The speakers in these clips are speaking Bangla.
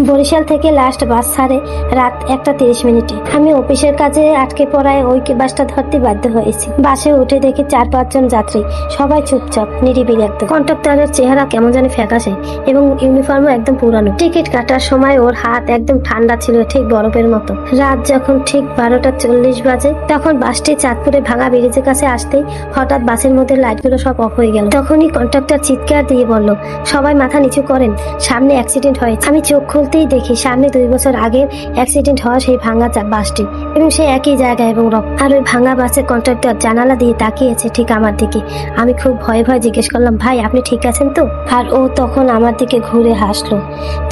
বরিশাল থেকে লাস্ট বাস ছাড়ে রাত 1:30। আমি অফিসের কাজে আটকে পড়ায় ওই বাসটা ধরতে বাধ্য হয়েছি। বাসে উঠে দেখি 4-5 জন যাত্রী, সবাই চুপচাপ নিরিবিলি একদম। কন্ডাক্টরের চেহারা কেমন জানি ফ্যাকাশে এবং ইউনিফর্মও একদম পুরানো। টিকিট কাটার সময় ওর হাত একদম ঠান্ডা ছিল, ঠিক বরফের মতো। রাত যখন ঠিক 12:40 বাজে, তখন বাসটি চাঁদপুরে ভাঙা ব্রিজের কাছে আসতেই হঠাৎ বাসের মধ্যে লাইটগুলো সব অফ হয়ে গেল। তখনই কন্ডাক্টর চিৎকার দিয়ে বলল, সবাই মাথা নিচু করেন, সামনে অ্যাক্সিডেন্ট হয়েছে। আমি চোখ খুলতেই দেখি সামনে 2 বছর আগের অ্যাক্সিডেন্ট হওয়া সেই ভাঙা বাসটি, এবং সেই একই জায়গায় এবং রক্ত। আর ওই ভাঙা বাসের কন্ডাক্টর জানালা দিয়ে তাকিয়েছে ঠিক আমার দিকে। আমি খুব ভয়ে ভয়ে জিজ্ঞেস করলাম, ভাই আপনি ঠিক আছেন তো? আর ও তখন আমার দিকে ঘুরে হাসলো।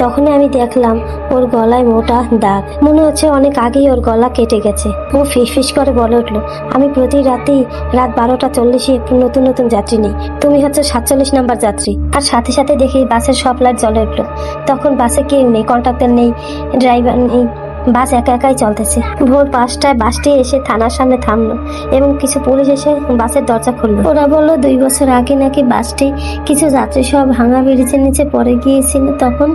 তখনই আমি দেখলাম ওর গলায় মোটা দাগ, মনে হচ্ছে অনেক আগেই ওর গলা কেটে গেছে। ও ফিসফিস করে বলে উঠলো, আমি প্রতি রাতেই রাত 12:40 নতুন নতুন যাত্রী নেই, তুমি হচ্ছে 47 নাম্বার যাত্রী। আর সাথে সাথে দেখি বাসের সব লাইট জ্বলে উঠলো। তখন বাসে কেউ নেই, কন্ডাক্টর নেই, ড্রাইভার নেই, বাস একা একাই চলতেছে। ভোর 5টায় বাসটি এসে থানার সামনে থামলো এবং কিছু পুলিশ এসে বাসের দরজা খুললো। ওরা বললো 2 বছর আগে নাকি বাসটি কিছু যাত্রী সব ভাঙা ব্রিজের নিচে পড়ে গিয়েছিল, তখন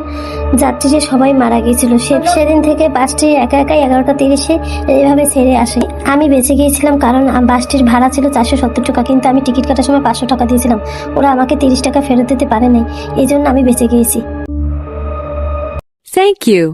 যাত্রীরা সবাই মারা গিয়েছিল। সেদিন থেকে বাসটি একা একাই 11:30 এইভাবে ছেড়ে আসে। আমি বেঁচে গিয়েছিলাম কারণ বাসটির ভাড়া ছিল 470 টাকা, কিন্তু আমি টিকিট কাটার সময় 500 টাকা দিয়েছিলাম। ওরা আমাকে 30 টাকা ফেরত দিতে পারে নাই, এই জন্য আমি বেঁচে গিয়েছি। Thank you.